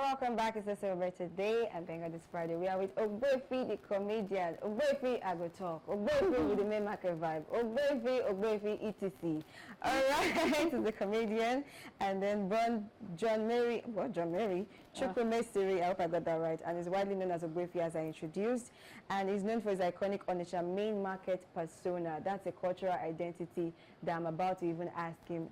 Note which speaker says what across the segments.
Speaker 1: welcome back. It's a celebrated day and thank God it's Friday. We are with Ogbuefi, the comedian. Ogbuefi, I go talk. Ogbuefi with the main market vibe. Ogbuefi, etc. Alright, is the comedian. And then John Mary, Chukwumesiri, I hope I got that right, and is widely known as Ogbuefi as I introduced. And he's known for his iconic Onitsha main market persona. That's a cultural identity that I'm about to even ask him,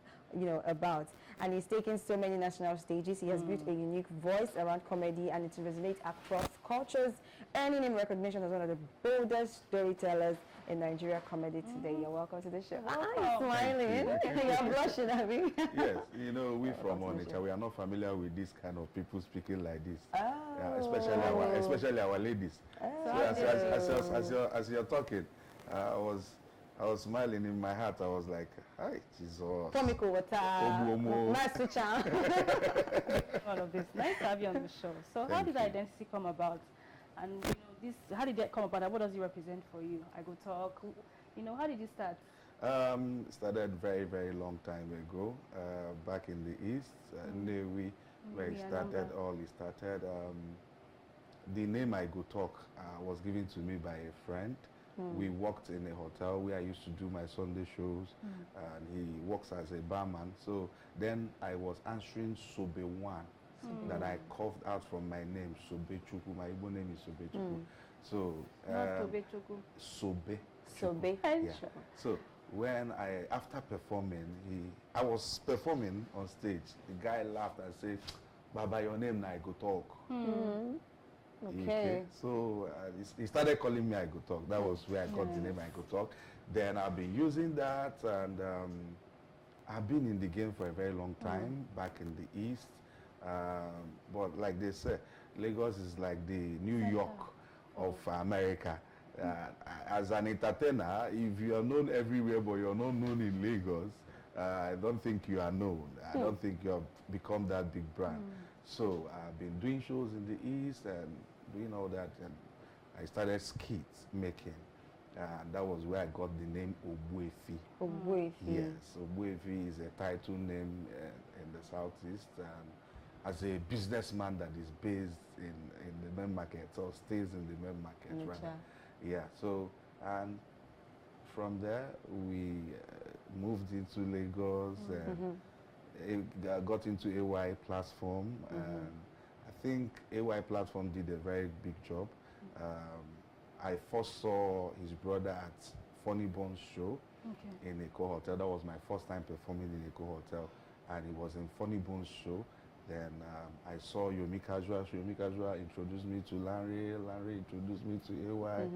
Speaker 1: about. And he's taken so many national stages. He has built a unique voice around comedy and it resonates across cultures, earning him recognition as one of the boldest storytellers in Nigeria comedy today. You're welcome to the show. You're smiling. You're blushing, Abby.
Speaker 2: Yes, we from Onitsha, we are not familiar with this kind of people speaking like this. Especially our ladies. So as you're talking, I was smiling in my heart. I was like, hi, Jesus.
Speaker 1: Comical water. Nice to chat.
Speaker 3: All of this. Nice to have you on the show. So how did identity come about? And how did that come about? And what does it represent for you? I Go Talk. How did you start?
Speaker 2: Started very, very long time ago, back in the East, Nnewi, where it started. The name I Go Talk was given to me by a friend. We worked in a hotel where I used to do my Sunday shows, and he works as a barman. So then I was answering Sobe 1 that I carved out from my name, Sobe Chukwu. My Igbo name is Sobe Chukwu. So
Speaker 3: Not Sobe Chukwu.
Speaker 2: Sobe.
Speaker 1: Sobe.
Speaker 2: Yeah. So when after performing, I was performing on stage. The guy laughed and said, "Baba, your name now I Go Talk."
Speaker 1: Okay.
Speaker 2: So he started calling me I Go Talk. That was where I got the name I Go Talk. Then I've been using that, and I've been in the game for a very long time back in the East. But like they say, Lagos is like the New York of America. As an entertainer, if you are known everywhere but you're not known in Lagos, I don't think you are known. I don't think you have become that big brand. So I've been doing shows in the East and doing all that, and I started skits making. And that was where I got the name Ogbuefi.
Speaker 1: Ogbuefi.
Speaker 2: Yes, Ogbuefi is a title name in the Southeast. As a businessman that is based in the main market, or stays in the main market, rather. Yeah, so, and from there we moved into Lagos and got into AY Platform, and I think AY Platform did a very big job. I first saw his brother at Funny Bones show in Eko Hotel. That was my first time performing in Eko Hotel, and it was in Funny Bones show. Then I saw Yomi Kajua. So Yomi Kajua introduced me to Lanre. Lanre introduced me to AY.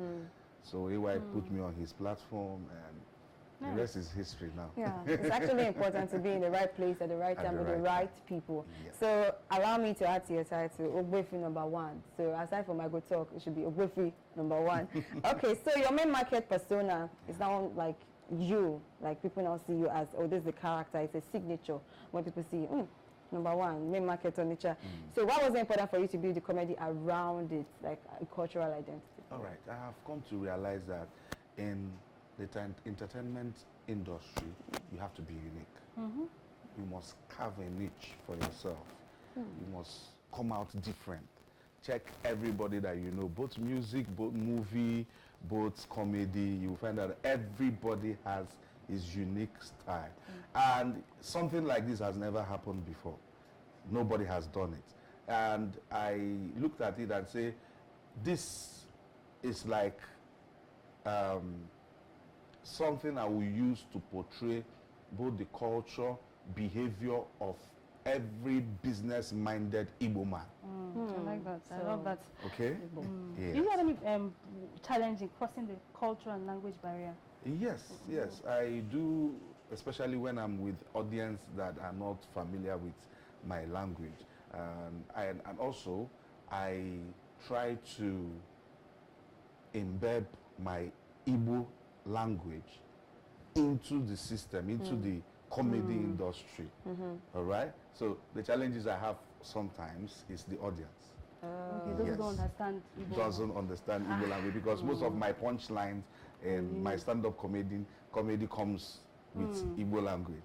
Speaker 2: So AY put me on his platform, and the rest is history now.
Speaker 1: Yeah, it's actually important to be in the right place at the right time with the right people. Yeah. So allow me to add to your title, Ogbuefi #1. So aside from I Go Talk, it should be Ogbuefi #1. Okay, so your main market persona is now like you, like people now see you as, oh, this is the character, it's a signature. When people see, #1, main market Onitsha. So what was important for you to build the comedy around it, like a cultural identity?
Speaker 2: All right, I have come to realize that in the entertainment industry, you have to be unique. You must carve a niche for yourself. You must come out different. Check everybody that you know, both music, both movie, both comedy. You will find that everybody has his unique style. And something like this has never happened before. Nobody has done it. And I looked at it and say, this is like something I will use to portray both the culture, behavior of every business-minded Igbo man.
Speaker 3: I like that. I love that.
Speaker 2: Okay? Yes.
Speaker 3: Do you have any challenge in crossing the cultural and language barrier?
Speaker 2: Yes, yes. I do, especially when I'm with audience that are not familiar with my language. And also, I try to embed my Igbo language into the system, into the comedy industry. All right? So the challenges I have sometimes is the audience.
Speaker 3: Okay, those don't understand Igbo.
Speaker 2: Doesn't understand Igbo language, because most of my punchlines and my stand-up comedy comes with Igbo language.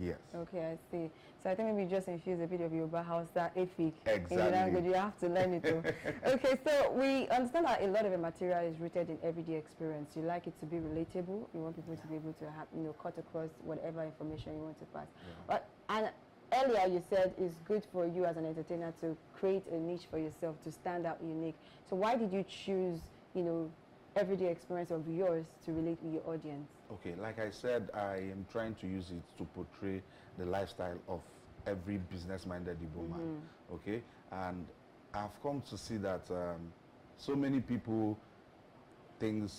Speaker 2: Yes.
Speaker 1: Okay, I see. So I think maybe just infuse a bit of Yoruba House, that Efik
Speaker 2: Exactly.
Speaker 1: in the language. You have to learn it too. Okay, so we understand that a lot of the material is rooted in everyday experience. You like it to be relatable. You want people to be able to have, cut across whatever information you want to pass. But and earlier you said it's good for you as an entertainer to create a niche for yourself, to stand out unique. So why did you choose, everyday experience of yours to relate with your audience?
Speaker 2: Okay, like I said, I am trying to use it to portray the lifestyle of every business-minded Igbo man. Okay, and I've come to see that so many people think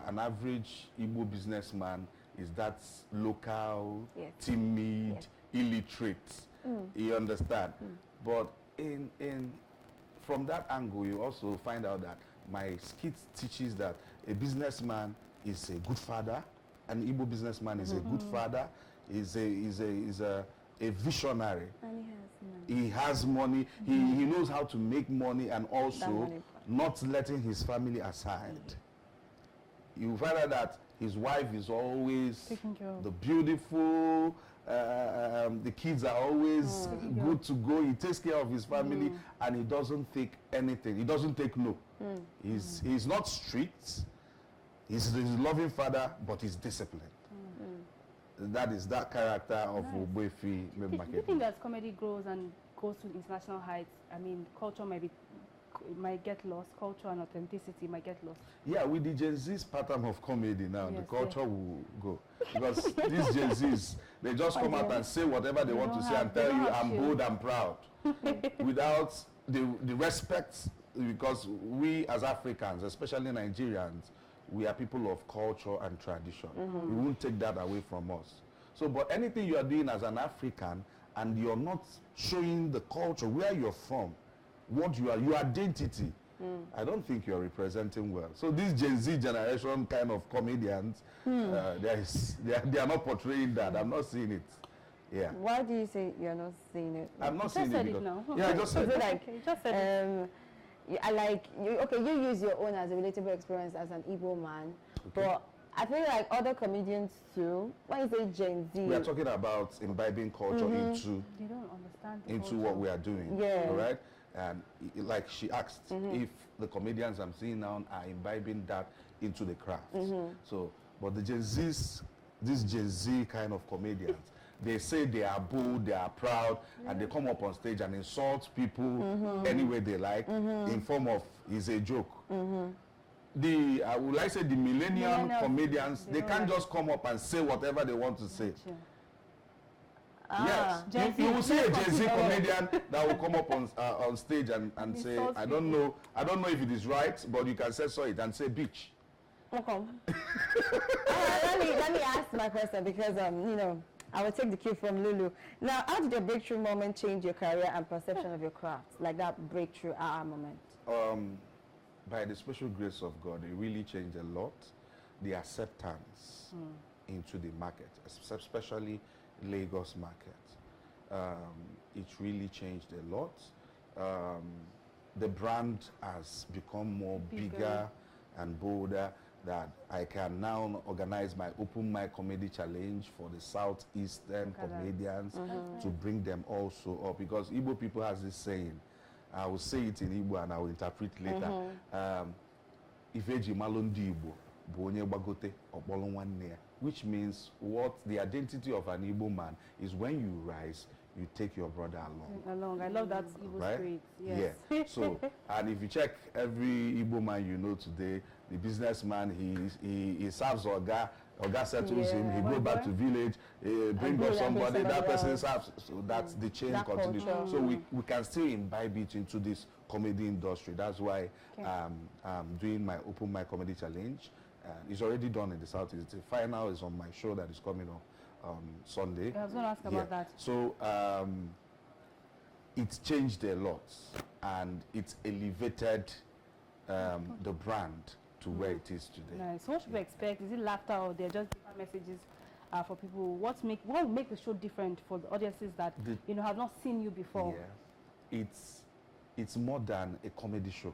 Speaker 2: an average Igbo businessman is that local, timid, illiterate. You understand? But from that angle, you also find out that my skit teaches that a businessman is a good father. An Igbo businessman is a good father. Is a visionary.
Speaker 1: And he
Speaker 2: has money. He knows how to make money, and also not letting his family aside. You find out that his wife is always the beautiful. The kids are always good to go. He takes care of his family, and he doesn't take anything. He doesn't take no. He's not strict. He's a loving father, but he's disciplined. That is that character of Ogbuefi Meme Market.
Speaker 3: Do you think that comedy grows and goes to international heights? I mean, culture might get lost. Culture and authenticity might get lost.
Speaker 2: Yeah, with the Gen Z's pattern of comedy now, the culture will go. Because these Gen Z's, they just come out and say whatever they want to say and tell you, I'm bold and proud. Without the respect, because we as Africans, especially Nigerians, we are people of culture and tradition. We won't take that away from us. So, but anything you are doing as an African and you're not showing the culture, where you're from, what you are, your identity, I don't think you're representing well. So this Gen Z generation kind of comedians, they are not portraying that. I'm not seeing it. Yeah.
Speaker 1: Why do you say you're not seeing it?
Speaker 2: I'm not seeing it because,
Speaker 3: now.
Speaker 2: Yeah, I just said it.
Speaker 3: You just said it.
Speaker 1: You use your own as a relatable experience as an Igbo man, but I feel like other comedians too, when you say Gen Z,
Speaker 2: we are talking about imbibing culture
Speaker 3: They don't understand
Speaker 2: what we are doing.
Speaker 1: Yeah.
Speaker 2: All right. And like she asked if the comedians I'm seeing now are imbibing that into the craft. So, but the Gen Z's, this Gen Z kind of comedians, they say they are bold, they are proud, and they come up on stage and insult people any way they like in form of is a joke. I would like to say the millennial comedians, they can't just come up and say whatever they want to say. Yes, you will see a Gen Z comedian that will come up on stage and say, I don't know if it is right, but you can censor it and say bitch.
Speaker 1: Okay. Let me ask my question because I will take the cue from Lulu. Now, how did your breakthrough moment change your career and perception of your craft? Like that breakthrough moment?
Speaker 2: By the special grace of God, it really changed a lot. The acceptance into the market, especially Lagos market. It really changed a lot. The brand has become more bigger and bolder, that I can now organize my open mic comedy challenge for the Southeastern comedians to bring them also up, because Igbo people has this saying, I will say it in Igbo and I will interpret later. Ifeji malondi Igbo bụ onye gbagote ọkpọrọ nwanne ya, which means what the identity of an Igbo man is when you rise, you take your brother along.
Speaker 3: I love that Igbo spirit. Yes.
Speaker 2: Yeah. So, and if you check every Igbo man you know today, the businessman, he serves Oga settles him, he goes back to village, bring up somebody, that person serves. So that's the chain continues. So we can still imbibe it into this comedy industry. That's why I'm doing my open mic comedy challenge. It's already done in the Southeast. The final is on my show that is coming on Sunday.
Speaker 3: I was going to ask about that.
Speaker 2: So it's changed a lot, and it's elevated the brand to where it is today.
Speaker 3: Nice. So what should we expect? Is it laughter, or they're just different messages for people? What will make the show different for the audiences that have not seen you before?
Speaker 2: Yeah, it's more than a comedy show.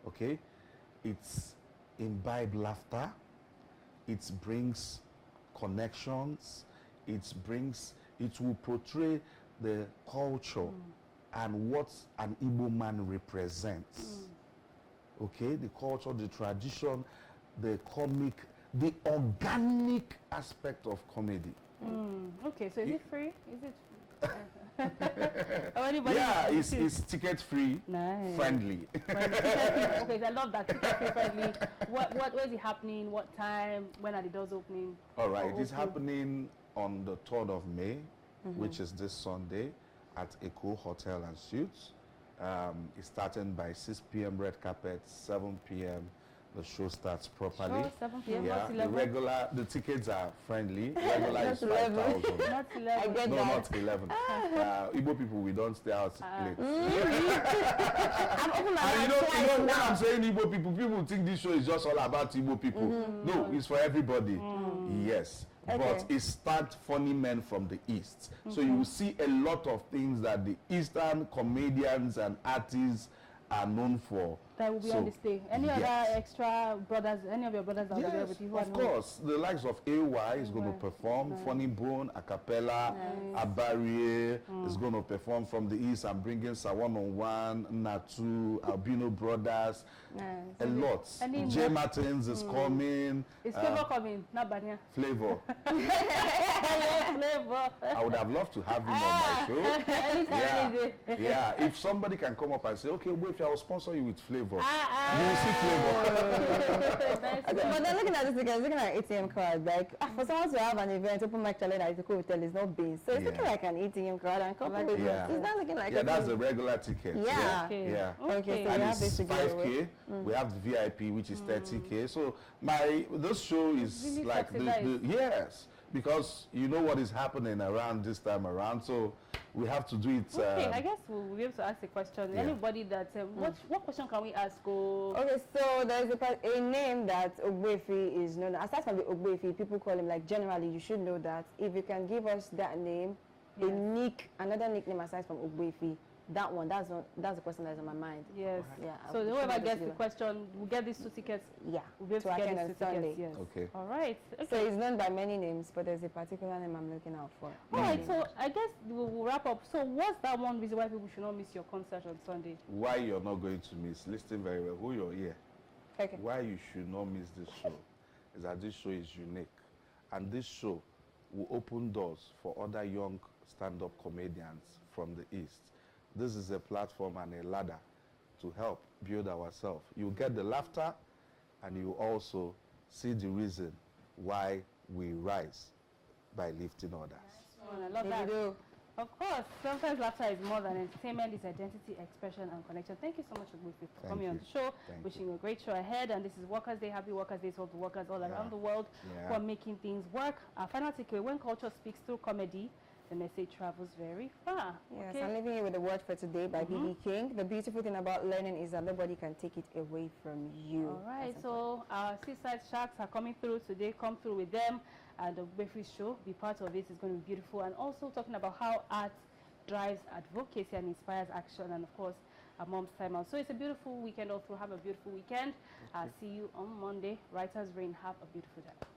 Speaker 2: Okay, it's imbibe laughter. It brings connections. It will portray the culture and what an Igbo man represents. Okay, the culture, the tradition, the comic, the organic aspect of comedy.
Speaker 3: Okay, so is it free? Is it? Or anybody?
Speaker 2: Yeah, it's ticket free,
Speaker 3: Nice.
Speaker 2: friendly.
Speaker 3: Okay, I love that. Ticket free friendly. Where is it happening? What time? When are the doors opening?
Speaker 2: All right,
Speaker 3: Oh,
Speaker 2: it's
Speaker 3: okay.
Speaker 2: happening on the 3rd of May, which is this Sunday, at Eco Hotel and Suites. It's starting by 6 p.m. red carpet, 7 p.m. the show starts properly.
Speaker 3: Sure, 7 p.m.
Speaker 2: Yeah,
Speaker 3: not 11.
Speaker 2: the tickets are friendly. Regular is
Speaker 1: Not 11.
Speaker 2: 5,000.
Speaker 3: Not 11.
Speaker 1: I get
Speaker 2: No,
Speaker 1: that.
Speaker 2: not 11. Igbo people, we don't stay out late.
Speaker 1: I'm open my
Speaker 2: And
Speaker 1: mouth twice
Speaker 2: when
Speaker 1: now.
Speaker 2: I'm saying Igbo people think this show is just all about Igbo people. No, it's for everybody. Yes.
Speaker 1: Okay.
Speaker 2: But it starts funny men from the East. So you will see a lot of things that the Eastern comedians and artists are known for.
Speaker 3: That will be
Speaker 2: So,
Speaker 3: on display. Any
Speaker 2: yes.
Speaker 3: other extra brothers? Any of your brothers that will be there
Speaker 2: Yes,
Speaker 3: with you? who
Speaker 2: of
Speaker 3: are known?
Speaker 2: course. The likes of AY is going to perform. Funny Bone, a cappella, Abarie is going to perform from the East. I'm bringing Sa101, Natu, Albino Brothers, a lot.
Speaker 3: Any
Speaker 2: Jay
Speaker 3: more?
Speaker 2: Martins is coming.
Speaker 3: Is Flavor coming? Not Banya.
Speaker 2: Flavor.
Speaker 3: Flavor.
Speaker 2: I would have loved to have him on my show.
Speaker 3: Anytime,
Speaker 2: Yeah, yeah. If somebody can come up and say, okay, wait, I will sponsor you with Flavor. You will
Speaker 3: Nice.
Speaker 1: Okay, but then looking at this again, looking at ATM card, like for someone to have an event, open mic challenge at the hotel is not base. So it's
Speaker 2: Yeah.
Speaker 1: looking like an ATM card and couple with
Speaker 2: Yeah.
Speaker 1: it's not looking like
Speaker 2: Yeah,
Speaker 1: a
Speaker 2: that's the regular ticket.
Speaker 1: Yeah.
Speaker 3: Okay.
Speaker 2: Yeah.
Speaker 1: Okay, so
Speaker 2: And
Speaker 1: we have
Speaker 2: it's
Speaker 1: this together.
Speaker 2: 5K. We have the VIP, which is 30K. So this show is
Speaker 3: Really
Speaker 2: like
Speaker 3: subsidized.
Speaker 2: yes, because you know what is happening around this time around. So we have to do it.
Speaker 3: Okay, I guess we'll be able to ask a question.
Speaker 2: Yeah.
Speaker 3: Anybody that, what question can we ask?
Speaker 1: Okay, so there's a name that Ogbuefi is known. Aside from the Ogbuefi, people call him, like generally you should know that. If you can give us that name, another nickname aside from Ogbuefi, that's the question that's on my mind.
Speaker 3: Yes.
Speaker 1: Yeah.
Speaker 3: So
Speaker 1: I'll
Speaker 3: whoever
Speaker 1: put
Speaker 3: gets
Speaker 1: that
Speaker 3: the question, we'll get these 2 tickets.
Speaker 1: Yeah.
Speaker 3: We'll be able
Speaker 1: To
Speaker 3: to get
Speaker 1: attend
Speaker 3: these
Speaker 1: on
Speaker 3: 2
Speaker 1: Sunday.
Speaker 3: tickets. Yes.
Speaker 2: Okay.
Speaker 3: All right. Okay.
Speaker 1: So he's known by many names, but there's a particular name I'm looking out for.
Speaker 3: All right, so I guess we'll wrap up. So what's that one reason why people should not miss your concert on Sunday?
Speaker 2: Why you're not going to miss? Listen very well. Who you're here.
Speaker 1: Okay.
Speaker 2: Why you should not miss this show is that this show is unique, and this show will open doors for other young stand-up comedians from the East. This is a platform and a ladder to help build ourselves. You get the laughter, and you also see the reason why we rise by lifting others.
Speaker 3: I love that.
Speaker 1: Davido.
Speaker 3: Of course, sometimes laughter is more than entertainment, it's identity, expression, and connection. Thank you so much, Ogbuefi, for
Speaker 2: Thank
Speaker 3: coming on
Speaker 2: you.
Speaker 3: the show.
Speaker 2: Thank
Speaker 3: Wishing you a great show ahead. And this is Workers' Day. Happy Workers' Day to all the workers all around the world who
Speaker 2: Yeah.
Speaker 3: are making things work. Our final takeaway: when culture speaks through comedy, the message travels very far.
Speaker 1: Yes,
Speaker 3: Okay?
Speaker 1: I'm leaving you with the word for today by B.B. King. The beautiful thing about learning is that nobody can take it away from you.
Speaker 3: All right,
Speaker 1: That's
Speaker 3: so our Seaside Sharks are coming through today. Come through with them, and the Ogbuefi show, be part of it. Is going to be beautiful. And also talking about how art drives advocacy and inspires action, and of course, a mom's time out. So it's a beautiful weekend all through. Have a beautiful weekend. See you on Monday. Writer's Reign. Have a beautiful day.